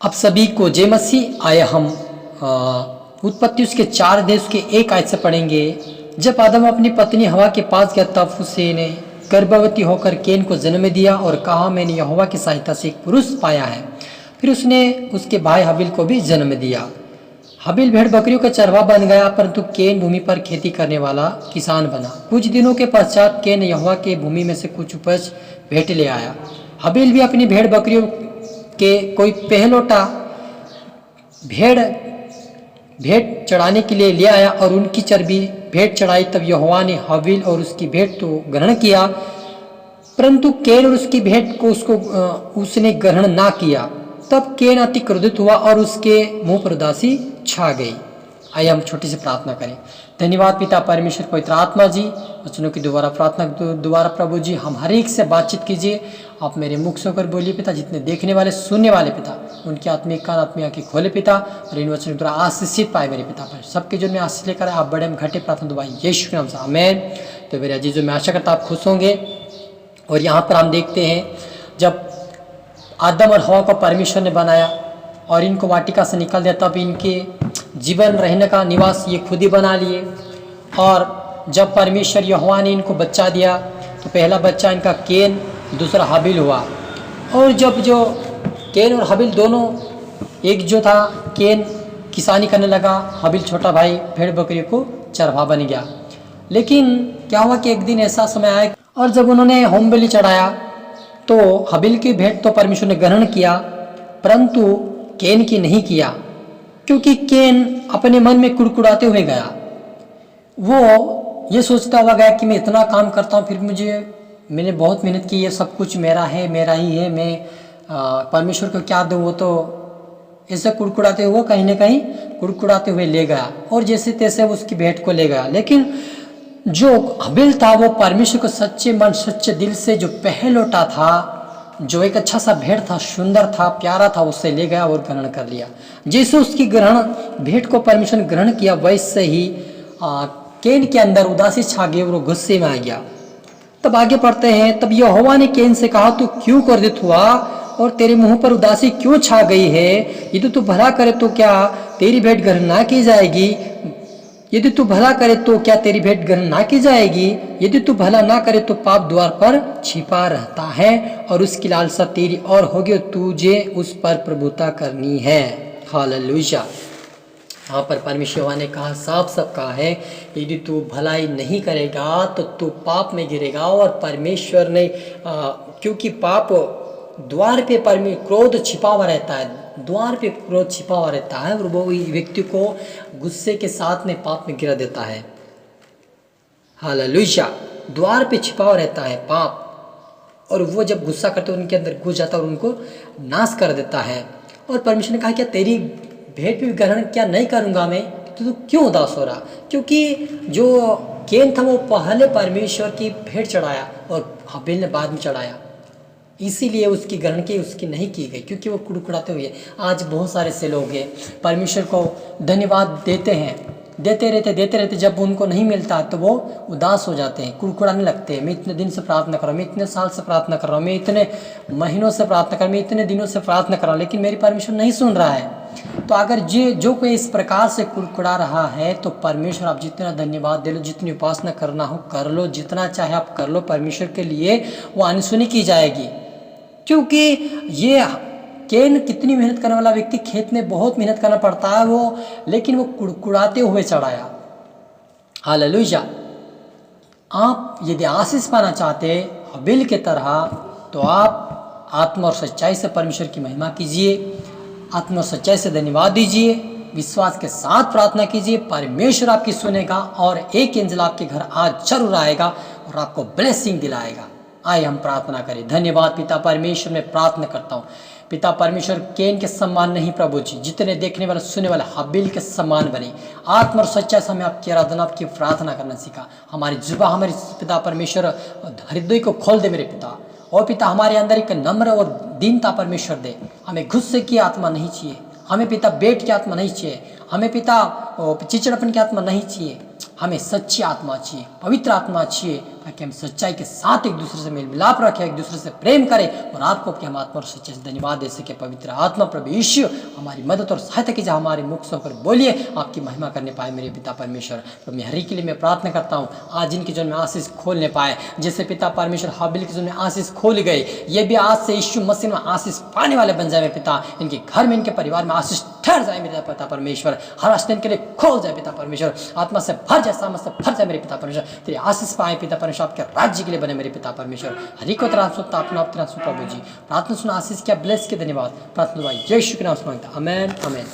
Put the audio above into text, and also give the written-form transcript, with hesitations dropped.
आप सभी को जय मसीह। आए हम उत्पत्ति उसके 4 अध्याय उसके 1 आयत से पढ़ेंगे। जब आदम अपनी पत्नी हवा के पास गया तब उसने गर्भवती होकर केन को जन्म दिया और कहा, मैंने यहोवा की सहायता से एक पुरुष पाया है। फिर उसने उसके भाई हबील को भी जन्म दिया। हबील भेड़ बकरियों का चरवा बन गया, परंतु केन भूमि पर खेती करने वाला किसान बना। कुछ दिनों के पश्चात केन यहोवा के भूमि में से कुछ उपज भेंट ले आया। हबील भी अपनी भेड़ बकरियों के कोई पहलोटा भेंट चढ़ाने के लिए ले आया और उनकी चर्बी भेंट चढ़ाई। तब यहोवा ने हबील और उसकी भेंट तो ग्रहण किया, परंतु केन और उसकी भेंट को उसने ग्रहण ना किया। तब केन अति क्रोधित हुआ और उसके मुंह पर उदासी छा गई। आइए हम छोटी सी प्रार्थना करें। धन्यवाद पिता परमेश्वर पवित्र आत्मा जी, वचनों की दोबारा प्रभु जी हम हर एक से बातचीत कीजिए। आप मेरे मुख से होकर बोलिए पिता, जितने देखने वाले सुनने वाले पिता उनकी आत्मिक कान आत्मिक आंखें खोले पिता, और इन वचनों द्वारा आशीषित पाए मेरे पिता पर सबके जो में आशीष लेकर आप बड़े में घटे प्रार्थना दुआ यीशु के नाम से आमेन। तो मेरे अजीजों में आशा करता आप खुश होंगे। और यहाँ पर हम देखते हैं जब आदम और हवा को परमेश्वर ने बनाया और इनको वाटिका से निकाल दिया, तब इनके जीवन रहने का निवास ये खुद ही बना लिए। और जब परमेश्वर यहोवा ने इनको बच्चा दिया तो पहला बच्चा इनका केन, दूसरा हबील हुआ। और जब जो केन और हबील दोनों एक जो था, केन किसानी करने लगा, हबील छोटा भाई भेड़ बकरियों को चरवा बन गया। लेकिन क्या हुआ कि एक दिन ऐसा समय आया और जब उन्होंने होम बलि चढ़ाया तो हबील की भेंट तो परमेश्वर ने ग्रहण किया, परंतु केन की नहीं किया, क्योंकि केन अपने मन में कुड़कुड़ाते हुए गया। वो ये सोचता हुआ गया कि मैं इतना काम करता हूँ, फिर मैंने बहुत मेहनत की, ये सब कुछ मेरा है, मेरा ही है, मैं परमेश्वर को क्या दूँ। वो तो ऐसे कुड़कुड़ाते हुए कहीं ना कहीं कुड़कुड़ाते हुए ले गया और जैसे तैसे उसकी भेंट को ले गया। लेकिन जो हबील था वो परमेश्वर को सच्चे मन सच्चे दिल से जो पहलोटा था, जो एक अच्छा सा भेंट था, सुंदर था, प्यारा था, उससे ले गया और ग्रहण कर लिया। जैसे उसकी भेंट को परमेश्वर ने ग्रहण किया, वैसे ही केन के अंदर उदासी छा गई और वो गुस्से में आ गया। तब आगे पढ़ते हैं, तब यहोवा ने केन से कहा, तू क्यों क्रोधित हुआ और तेरे मुंह पर उदासी क्यों छा गई है? यदि तू भला करे तो क्या तेरी भेंट ग्रहण ना की जाएगी? यदि तू भला करे तो क्या तेरी भेंट ग्रहण ना की जाएगी? यदि तू भला ना करे तो पाप द्वार पर छिपा रहता है और उसकी लालसा तेरी और होगी और तुझे उस पर प्रभुता करनी है। हालेलुया। यहाँ पर परमेश्वर ने कहा, साफ कहा है, यदि तू भलाई नहीं करेगा तो तू पाप में गिरेगा। और परमेश्वर ने क्योंकि पाप द्वार पे क्रोध छिपा हुआ रहता है, द्वार पे क्रोध छिपा हुआ रहता है और वो व्यक्ति को गुस्से के साथ में पाप में गिरा देता है। हालेलुया। द्वार पे छिपा हुआ रहता है पाप, और वो जब गुस्सा करते हैं उनके अंदर घुस जाता है और उनको नाश कर देता है। और परमेश्वर ने कहा, क्या तेरी भेंट भी ग्रहण क्या नहीं करूँगा मैं? तो तू क्यों उदास हो रहा? क्योंकि जो केन था वो पहले परमेश्वर की भेंट चढ़ाया और हबील ने बाद में चढ़ाया, इसीलिए उसकी ग्रहण की उसकी नहीं की गई, क्योंकि वो कुड़कुड़ाते हुए। आज बहुत सारे से लोग हैं परमेश्वर को धन्यवाद देते हैं, देते रहते, जब उनको नहीं मिलता तो वो उदास हो जाते हैं, कुड़कुड़ाने लगते हैं। मैं इतने दिन से प्रार्थना कर रहा हूँ, मैं इतने साल से प्रार्थना कर रहा हूँ, मैं इतने महीनों से प्रार्थना कर रहा हूँ, मैं इतने दिनों से प्रार्थना कर रहा हूँ, लेकिन मेरी परमेश्वर नहीं सुन रहा है। तो अगर जो कोई इस प्रकार से कुड़कुड़ा रहा है तो परमेश्वर आप जितना धन्यवाद दे लो, जितनी उपासना करना हो कर लो, जितना चाहे आप कर लो, परमेश्वर के लिए वो अनसुनी की जाएगी। क्योंकि ये केन कितनी मेहनत करने वाला व्यक्ति, खेत में बहुत मेहनत करना पड़ता है वो, लेकिन वो कुड़कुड़ाते हुए चढ़ाया। हालेलुया। आप यदि आशीष पाना चाहते हबील के तरह, तो आप आत्मा और सच्चाई से परमेश्वर की महिमा कीजिए, आत्मा और सच्चाई से धन्यवाद दीजिए, विश्वास के साथ प्रार्थना कीजिए, परमेश्वर आपकी सुनेगा और एक एंजल आपके घर आज जरूर आएगा और आपको ब्लेसिंग दिलाएगा। आइए हम प्रार्थना करें। धन्यवाद पिता परमेश्वर, मैं प्रार्थना करता हूँ पिता परमेश्वर, केन के समान नहीं प्रभु जी, जितने देखने वाले सुनने वाले हबील के समान बने। आत्मा और सच्चाई से हमें आपकी आराधना आपकी प्रार्थना करना सीखा। हमारी जुबा हमारे पिता परमेश्वर हृदय को खोल दे मेरे पिता। और पिता हमारे अंदर एक नम्र और दीनता परमेश्वर दे। हमें गुस्से की आत्मा नहीं चाहिए, हमें पिता बेट की आत्मा नहीं चाहिए, हमें पिता चिड़चिड़ापन की आत्मा नहीं चाहिए। हमें सच्ची आत्मा चाहिए, पवित्र आत्मा चाहिए, ताकि हम सच्चाई के साथ एक दूसरे से मेल मिलाप रखें, एक दूसरे से प्रेम करें और आपको अपनी हम आत्मा और सच्चाई से धन्यवाद दे सके। पवित्र आत्मा प्रभु यीशु हमारी मदद और सहायता कीजिए, हमारे मुख से होकर बोलिए, आपकी महिमा करने पाए मेरे पिता परमेश्वर। प्रभु हर एक के लिए मैं प्रार्थना करता हूँ, आज इनके जीवन में आशीष खोलने पाए, जैसे पिता परमेश्वर हाबिल के जीवन में आशीष खोल गए, ये भी आज से यीशु मसीह में आशीष पाने वाले बन जाए पिता। इनके घर में, इनके परिवार में आशीष ठहर जाए मेरे पिता परमेश्वर, हर आशीष के लिए खोल जाए पिता परमेश्वर, आत्मा से भर जाए, सामर्थ से भर जाए मेरे पिता परमेश्वर, तेरे आशीष पाए पिता परमेश्वर, आपके राज्य के लिए बने मेरे पिता परमेश्वर। हरि को तरह सुनता अपना प्रभु जी, प्रार्थना सुना आशीष किया, ब्लेस के धन्यवाद, प्रार्थना यीशु के नाम से मांगता, आमेन आमेन।